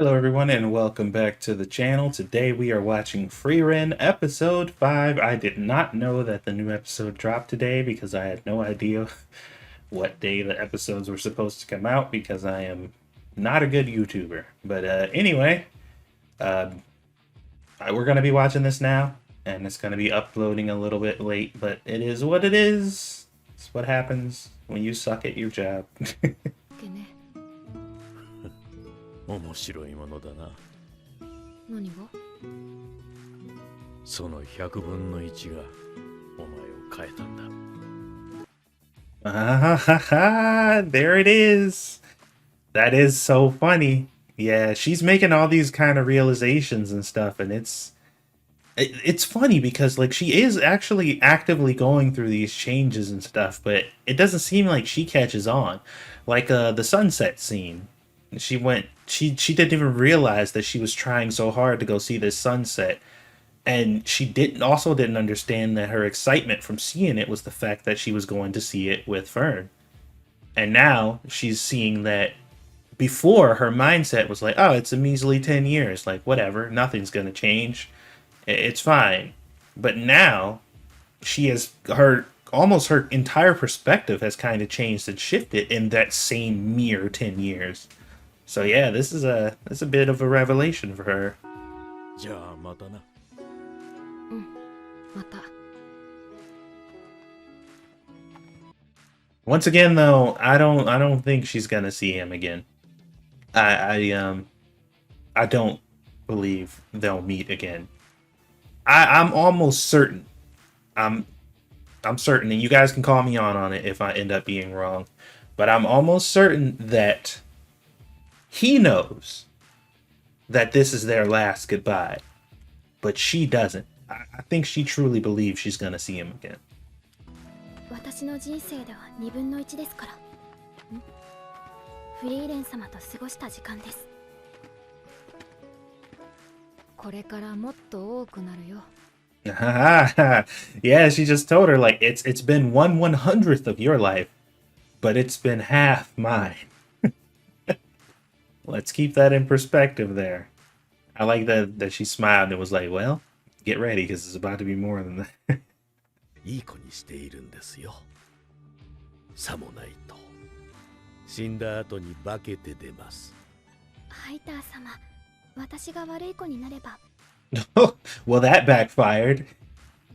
Hello everyone and welcome back to the channel. Today we are watching Frieren episode 5. I did not know that the new episode dropped today because I had no idea what day the episodes were supposed to come out because I am not a good YouTuber. But anyway, uh, we're going to be watching this now and it's going to be uploading a little bit late, but it is what it is. It's what happens when you suck at your job. 面白いものだな。何が？その100分の1がお前を変えたんだ。Ah, ha, ha, there it is. That is so funny. Yeah, she's making all these kind of realizations and stuff, and it's funny because like she is actually actively going through these changes and stuff, but it doesn't seem like she catches on. Like the sunset scene. She didn't even realize that she was trying so hard to go see this sunset. And she didn't understand that her excitement from seeing it was the fact that she was going to see it with Fern. And now she's seeing that before her mindset was like, oh, it's a measly 10 years. Like, whatever, nothing's going to change. It's fine. But now she has almost her entire perspective has kind of changed and shifted in that same mere 10 years. So yeah, this is a bit of a revelation for her. じゃあまたな。また。Once again, though, I don't think she's gonna see him again. I don't believe they'll meet again. I'm almost certain. I'm I'm certain, and you guys can call me on it if I end up being wrong. But I'm almost certain that he knows that this is their last goodbye, but she doesn't. I think she truly believes she's gonna see him again. 私の人生では2分の1ですから。フリーレン様と過ごした時間です。これからもっと多くなるよ。Yeah, she just told her like it's been 1/100th of your life, but it's been half mine. Let's keep that in perspective there. I like that she smiled and was like, well, get ready because it's about to be more than that. いい子にしているんですよ。さもないと死んだ後に化けて出ます。ハイター様、私が悪い子になれば。Well, that backfired.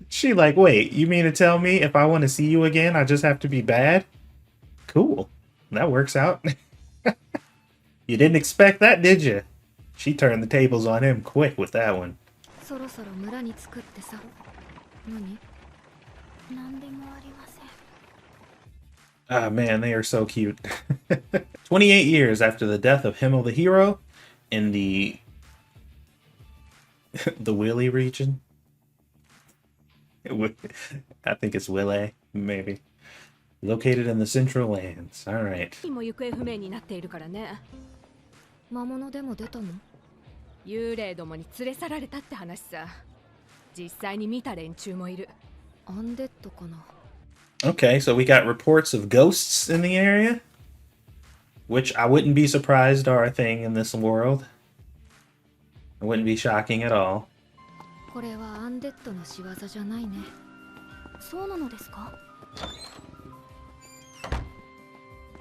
She like, wait, you mean to tell me if I want to see you again, I just have to be bad? Cool. That works out. You didn't expect that, did you? She turned the tables on him quick with that one. そろそろ村に着くってさ。何？何でもありません。Ah, man, they are so cute. 28 years after the death of Himmel the hero in the the Willy region. I think it's Willy, maybe. Located in the Central Lands. All right. も行方不明になっているからね。魔物でも出たの？幽霊どもに連れ去られたって話さ。実際に見た連中もいる。アンデッドかな。Okay, so we got reports of ghosts in the area, which I wouldn't be surprised are a thing in this world. It wouldn't be shocking at all. これはアンデッドの仕業じゃないね。そうなのですか？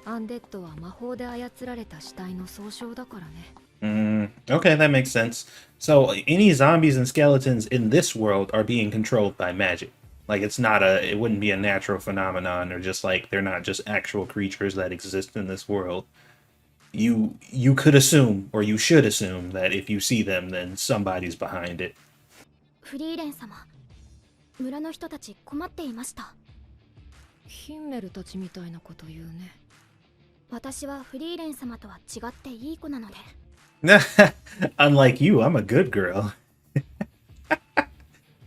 アンデッドは魔法で操られた死体の総称だからね。Okay, that makes sense. So any zombies and skeletons in this world are being controlled by magic. Like it wouldn't be a natural phenomenon or just like they're not just actual creatures that exist in this world. You could assume or you should assume that if you see them then somebody's behind it. フリーレン様、村の人たち困っていました。ヒンメルたちみたいなこと言うね。私はフリーレン様とは違っていい子なので。Unlike you, I'm a good girl.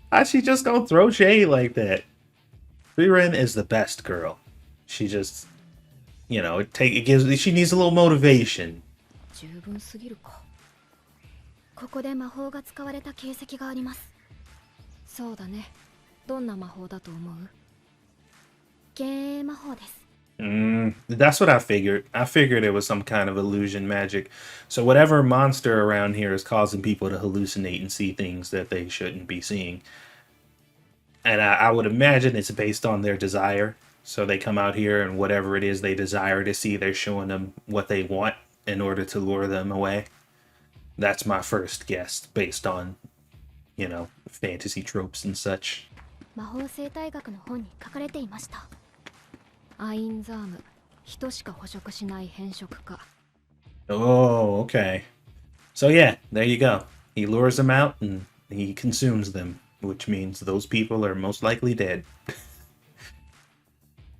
How's she just gonna throw shade like that? Frieren is the best girl. She just, she needs a little motivation. 十分すぎるか。ここで魔法が使われた形跡があります。そうだね。どんな魔法だと思う？幻影魔法です。That's what I figured. I figured it was some kind of illusion magic. So whatever monster around here is causing people to hallucinate and see things that they shouldn't be seeing. And I would imagine it's based on their desire. So they come out here and whatever it is they desire to see, they're showing them what they want in order to lure them away. That's my first guess based on, fantasy tropes and such. 魔法生態学の本に書かれていました。アインザーム、人しか捕食しない変色化。Oh, okay. So yeah, there you go. He lures them out and he consumes them, which means those people are most likely dead.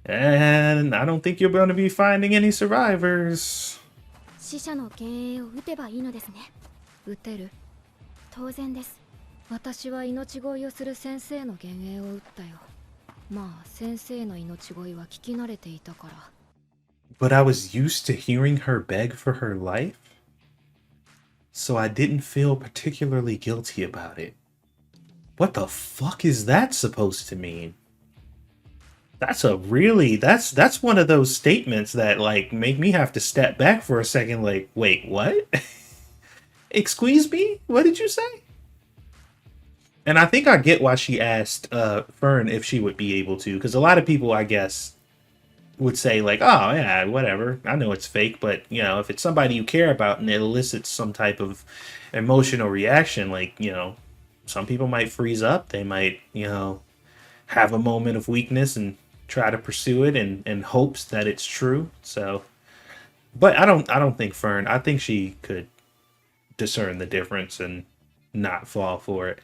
And I don't think you're going to be finding any survivors. 死者の幻影を撃てばいいのですね。撃てる？当然です。私は命乞いをする先生の幻影を撃ったよ。まあ、先生の命乞いは聞き慣れていたから。But I was used to hearing her beg for her life, so I didn't feel particularly guilty about it. What the fuck is that supposed to mean? That's one of those statements that like make me have to step back for a second like, wait, what? Excuse me? What did you say? And I think I get why she asked Fern if she would be able to, because a lot of people, I guess, would say like, oh yeah, whatever, I know it's fake, but if it's somebody you care about and it elicits some type of emotional reaction, like, some people might freeze up, they might, have a moment of weakness and try to pursue it in hopes that it's true. So, but I don't think Fern, I think she could discern the difference and not fall for it.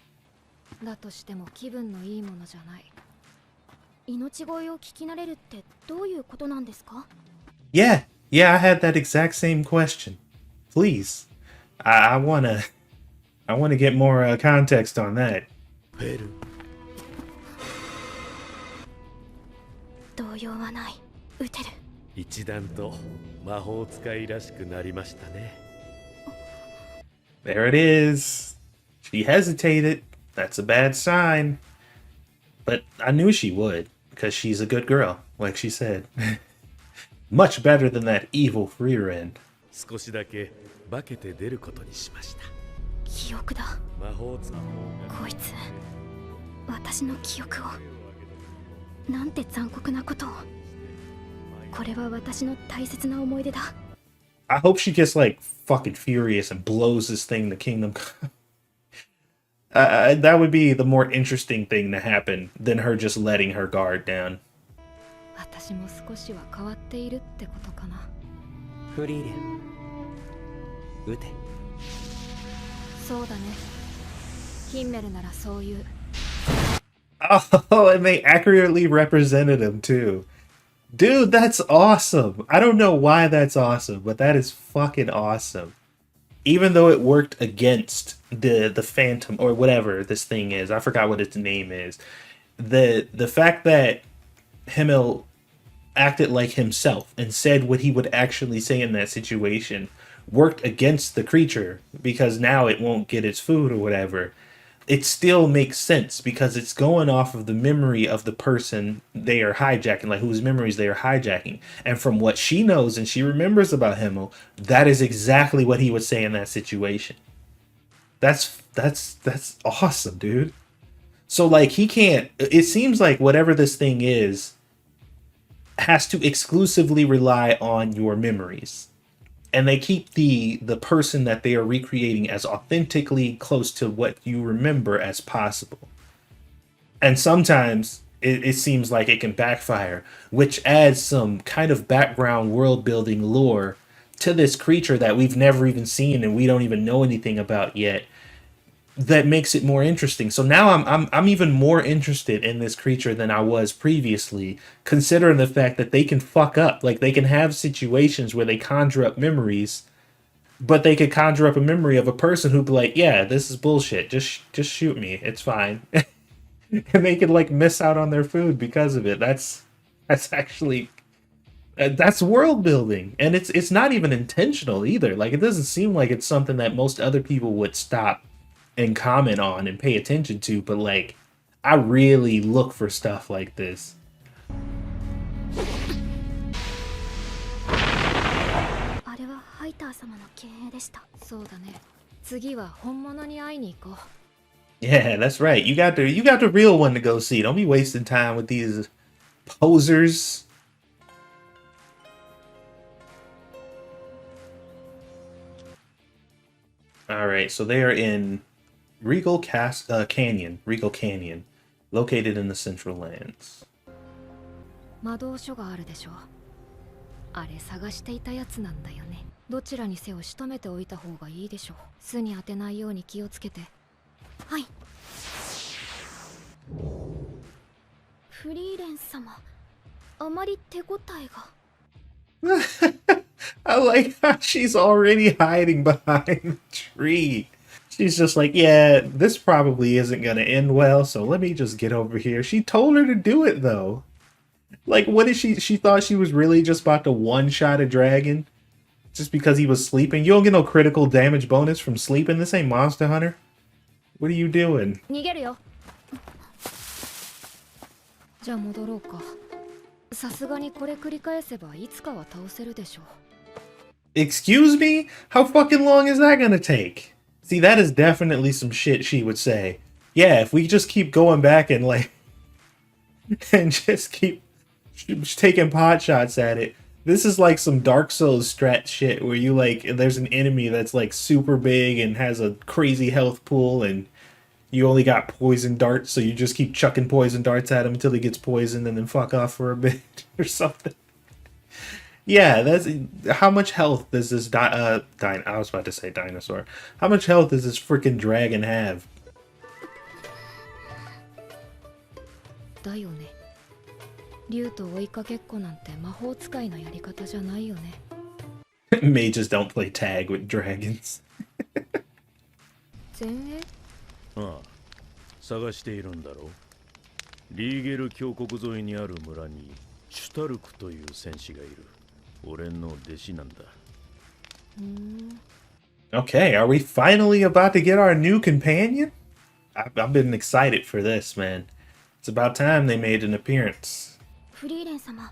だとしても気分のいいものじゃない。命乞いを聞き慣れるってどういうことなんですか？ Yeah, I had that exact same question. Please, I wanna get more context on that. フェル。動揺はない。撃てる。一段と魔法使いらしくなりましたね。There it is. She hesitated. That's a bad sign. But I knew she would, because she's a good girl, like she said. Much better than that evil Frieren. 少しだけ化けて出ることにしました。記憶だ。魔法使い。こいつ、私の記憶を。なんて残酷なことを。これは私の大切な思い出だ。I hope she gets like fucking furious and blows this thing to Kingdom Come. That would be the more interesting thing to happen than her just letting her guard down. 私も少しは変わっているってことかな。フリーレン、撃て。そうだね。ヒンメルならそういう。Oh, and they accurately represented him too. Dude, that's awesome. I don't know why that's awesome, but that is fucking awesome. Even though it worked against the Phantom or whatever this thing is, I forgot what its name is. The fact that Himmel acted like himself and said what he would actually say in that situation worked against the creature because now it won't get its food or whatever. It still makes sense because it's going off of the memory of the person they are hijacking, like whose memories they are hijacking. And from what she knows and she remembers about Himmel, that is exactly what he would say in that situation. That's awesome, dude. So like he can't, it seems like whatever this thing is has to exclusively rely on your memories. And they keep the person that they are recreating as authentically close to what you remember as possible. And sometimes it seems like it can backfire, which adds some kind of background world building lore to this creature that we've never even seen and we don't even know anything about yet. That makes it more interesting. So now I'm even more interested in this creature than I was previously, considering the fact that they can fuck up. Like they can have situations where they conjure up memories, but they could conjure up a memory of a person who'd be like, yeah, this is bullshit. Just shoot me. It's fine. And they could like miss out on their food because of it. That's actually that's world building, and it's not even intentional either. Like it doesn't seem like it's something that most other people would stop and comment on and pay attention to, but like I really look for stuff like this. あれはハイター様の経営でした。そうだね。次は本物に会いに行こう。 Yeah, that's right. You got the real one to go see. Don't be wasting time with these posers. All right, so they are in Canyon, Regal Canyon, located in the Central Lands. 魔導書があるでしょ。あれ探していたやつなんだよね。どちらにせよ仕留めておいた方がいいでしょう。巣に当てないように気をつけて。はい。フリーレン様、あまり手応えが。I like how she's already hiding behind the tree. She's just like, yeah, this probably isn't gonna end well, so let me just get over here. She told her to do it though. Like, what is she thought she was really just about to one-shot a dragon? Just because he was sleeping? You don't get no critical damage bonus from sleeping? This ain't Monster Hunter. What are you doing? 逃げるよ。じゃあ戻ろうか。さすがにこれ繰り返せばいつかは倒せるでしょう。Excuse me? How fucking long is that gonna take? See, that is definitely some shit she would say. Yeah, if we just keep going back and like and just keep taking pot shots at it. This is like some Dark Souls strat shit where you like there's an enemy that's like super big and has a crazy health pool and you only got poison darts, so you just keep chucking poison darts at him until he gets poisoned and then fuck off for a bit or something. Yeah, that's how much health does this I was about to say dinosaur. How much health does this freaking dragon have? だよね。竜と追いかけっこなんて魔法使いのやり方じゃないよね。Mages don't play tag with dragons. 前衛？ああ、探しているんだろう。リーゲル峡谷沿いにある村にシュタルクという戦士がいる。俺の弟子なんだ。Okay, are we finally about to get our new companion? I've been excited for this, man. It's about time they made an appearance. フリーレン様、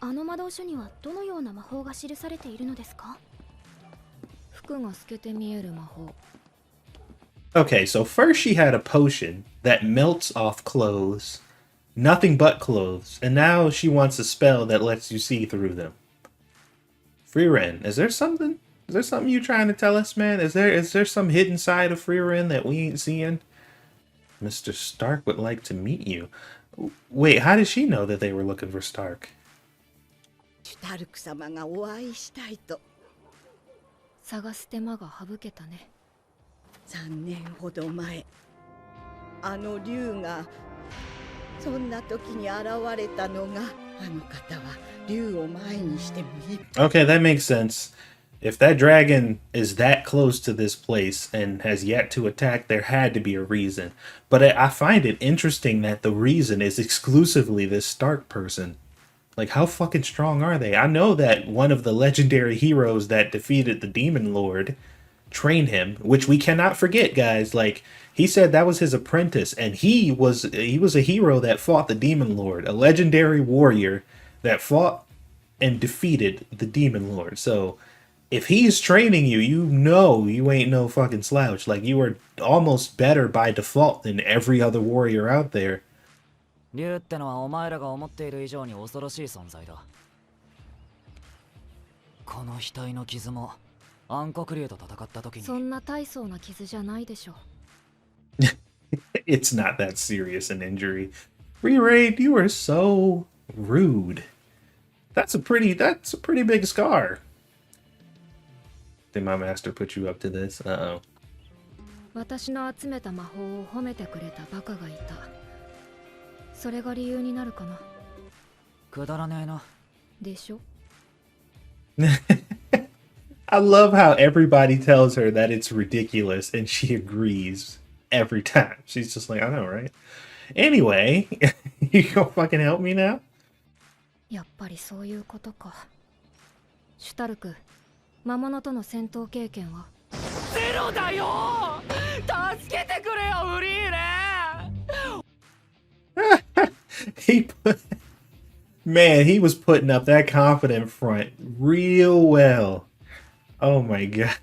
あの魔導書にはどのような魔法が記されているのですか？服が透けて見える魔法。Okay, so first she had a potion that melts off clothes, nothing but clothes, and now she wants a spell that lets you see through them. Frieren, is there something you trying to tell us, man? Is there some hidden side of Frieren that we ain't seeing? Mr. Stark would like to meet you. Wait, how did she know that they were looking for Stark? シュタルク様がお会いしたいと。探す手間が省けたね。3年ほど前、あの竜がそんな時に現れたのが、あの方は竜を前にしてもいい。Okay, that makes sense. If that dragon is that close to this place and has yet to attack, there had to be a reason. But I find it interesting that the reason is exclusively this Stark person. Like, how fucking strong are they? I know that one of the legendary heroes that defeated the Demon Lord trained him, which we cannot forget, guys. Like, he said that was his apprentice, and he was a hero that fought the Demon Lord, a legendary warrior that fought and defeated the Demon Lord. So if he's training you, you know you ain't no fucking slouch. Like, you are almost better by default than every other warrior out there. 竜ってのはお前らが思っている以上に恐ろしい存在だ。この額の傷も暗黒竜と戦った時に。そんな大層な傷じゃないでしょ。It's not that serious an injury. Re-Raid, you are so rude. That's a pretty big scar. Did my master put you up to this? Uh-oh. 私の集めた魔法を褒めてくれたバカがいた。それが理由になるかな。くだらねえな。でしょ？ I love how everybody tells her that it's ridiculous and she agrees every time. She's just like, I know, right? Anyway, you gonna fucking help me now? やっぱりそういうことか。シュタルク、魔物との戦闘経験は？ゼロだよ。助けてくれよ、フリーレン。Man, he was putting up that confident front real well. Oh my god.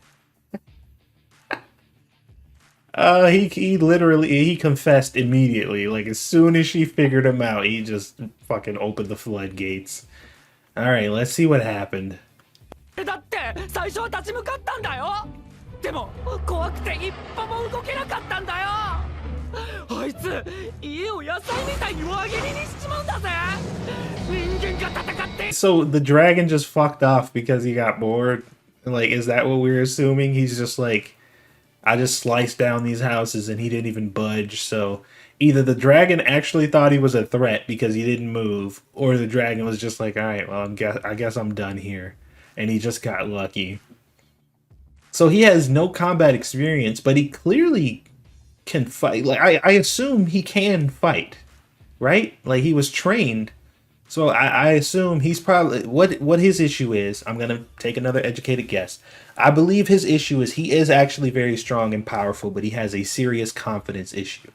He literally he confessed immediately. Like as soon as she figured him out, he just fucking opened the floodgates. All right, let's see what happened. だって最初は立ち向かったんだよ。でも怖くて一歩も動けなかったんだよ。あいつ家を野菜みたいに輪切りにしちまうんだぜ。人間が戦って。 So the dragon just fucked off because he got bored. Like, is that what we're assuming? He's just like, I just sliced down these houses and he didn't even budge. So either the dragon actually thought he was a threat because he didn't move, or the dragon was just like, all right, well, I guess I'm done here. And he just got lucky. So he has no combat experience, but he clearly can fight. Like, I assume he can fight, right? Like, he was trained. So I assume he's probably what his issue is. I'm gonna take another educated guess. I believe his issue is he is actually very strong and powerful, but he has a serious confidence issue.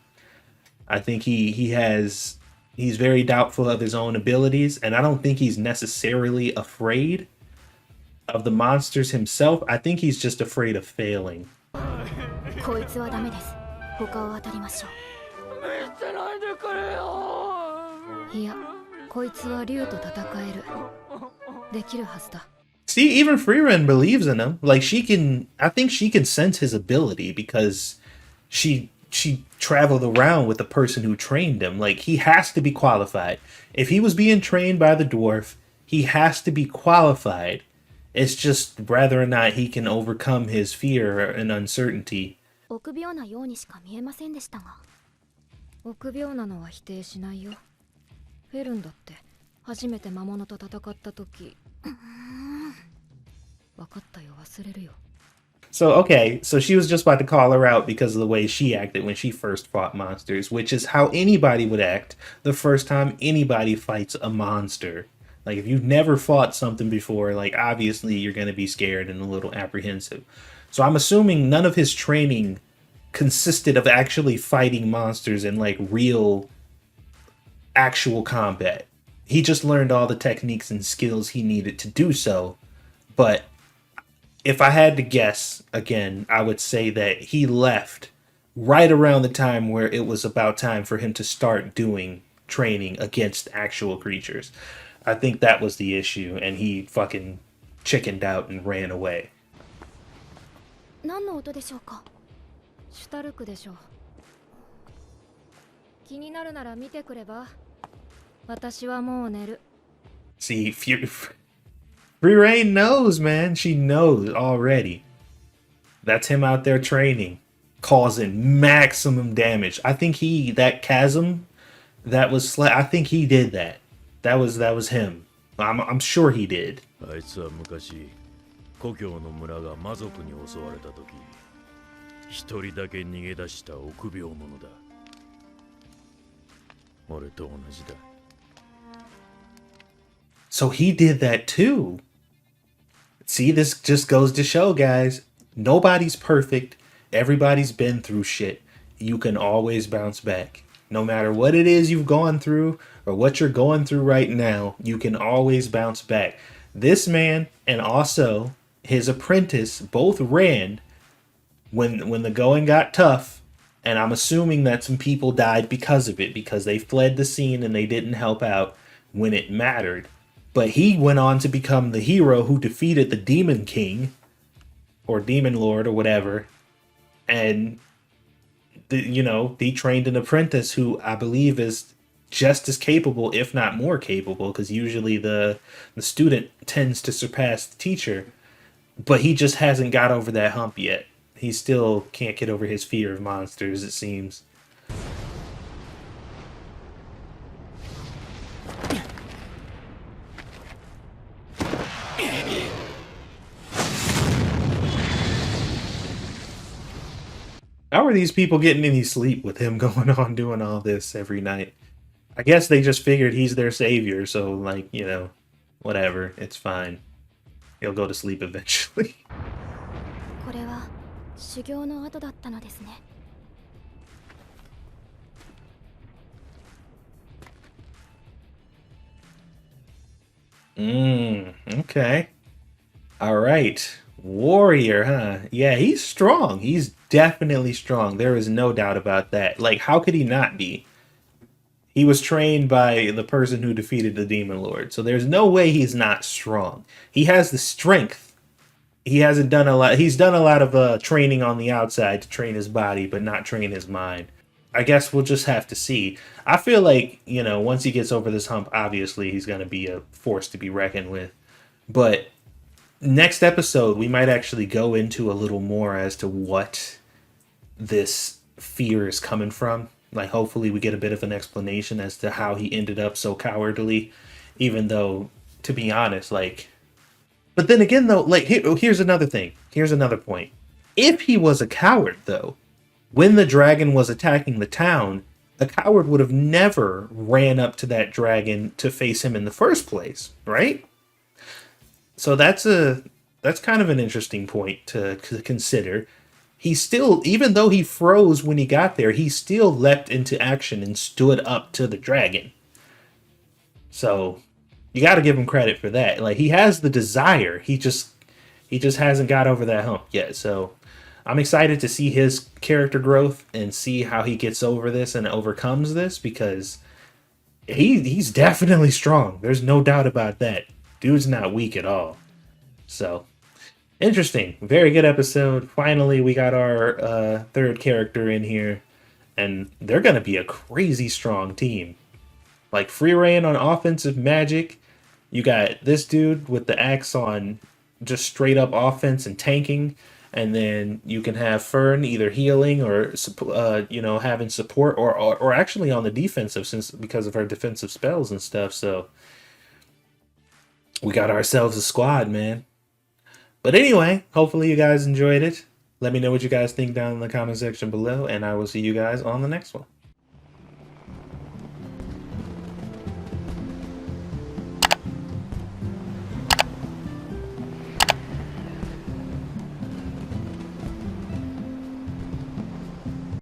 I think he's very doubtful of his own abilities, and I don't think he's necessarily afraid of the monsters himself. I think he's just afraid of failing. こいつはダメです。他を当たりましょ見捨てないでくれよ。う。いや、こいつは竜と戦える。できるはずだ。 See, even Freeran believes in him. Like I think she can sense his ability because she traveled around with the person who trained him. Like, he has to be qualified. If he was being trained by the dwarf, he has to be qualified. It's just whether or not he can overcome his fear and uncertainty. う。臆病なようにしか見えませんでしたが。臆病なのは否定しないよ。フェルンだって初めて魔物と戦った時。分かったよ、忘れるよ。 So, okay, so she was just about to call her out because of the way she acted when she first fought monsters, which is how anybody would act the first time anybody fights a monster. Like, if you've never fought something before, like, obviously you're going to be scared and a little apprehensive. So I'm assuming none of his training consisted of actually fighting monsters in, like, real, actual combat. He just learned all the techniques and skills he needed to do so. But if I had to guess, again, I would say that he left right around the time where it was about time for him to start doing training against actual creatures. I think that was the issue, and he fucking chickened out and ran away. 何の音でしょうか。シュタルクでしょう。気になるなら見てくれば。私はもう寝る。 See, Freeran knows, man. She knows already. That's him out there training, causing maximum damage. I think that chasm that was I think he did that. That was him. I'm sure he did. あいつは昔故郷の村が魔族に襲われた時一人だけ逃げ出した臆病者だ。俺と同じだ。 So he did that too. See, this just goes to show, guys, nobody's perfect. Everybody's been through shit. You can always bounce back. No matter what it is you've gone through or what you're going through right now, you can always bounce back. This man and also his apprentice both ran when the going got tough, and I'm assuming that some people died because of it, because they fled the scene and they didn't help out when it mattered. But he went on to become the hero who defeated the Demon King, or Demon Lord, or whatever. And, he trained an apprentice who I believe is just as capable, if not more capable, because usually the student tends to surpass the teacher. But he just hasn't got over that hump yet. He still can't get over his fear of monsters, it seems. How are these people getting any sleep with him going on doing all this every night? I guess they just figured he's their savior, so, like, whatever, it's fine. He'll go to sleep eventually. これは修行の後だったのですね。Okay. All right. Warrior, huh? Yeah, he's strong. He's definitely strong. There is no doubt about that. Like, how could he not be? He was trained by the person who defeated the Demon Lord, so there's no way he's not strong. He has the strength. He hasn't done a lot. He's done a lot of training on the outside to train his body, but not train his mind. I guess we'll just have to see. I feel like, you know, once he gets over this hump, obviously he's going to be a force to be reckoned with. But next episode, we might actually go into a little more as to what this fear is coming from. Like, hopefully we get a bit of an explanation as to how he ended up so cowardly, even though, to be honest, like... But then again, though, like, here's another thing. Here's another point. If he was a coward, though, when the dragon was attacking the town, a coward would have never ran up to that dragon to face him in the first place, right? So that's kind of an interesting point to consider. He still, even though he froze when he got there, he still leapt into action and stood up to the dragon. So you got to give him credit for that. Like, he has the desire. He just hasn't got over that hump yet. So I'm excited to see his character growth and see how he gets over this and overcomes this, because he's definitely strong. There's no doubt about that. Dude's not weak at all. So interesting. Very good episode. Finally, we got our third character in here, and they're going to be a crazy strong team. Like, free reign on offensive magic. You got this dude with the axe on just straight up offense and tanking. And then you can have Fern either healing or, having support, or actually on the defensive, because of her defensive spells and stuff. So we got ourselves a squad, man. But anyway, hopefully you guys enjoyed it. Let me know what you guys think down in the comment section below, and I will see you guys on the next one.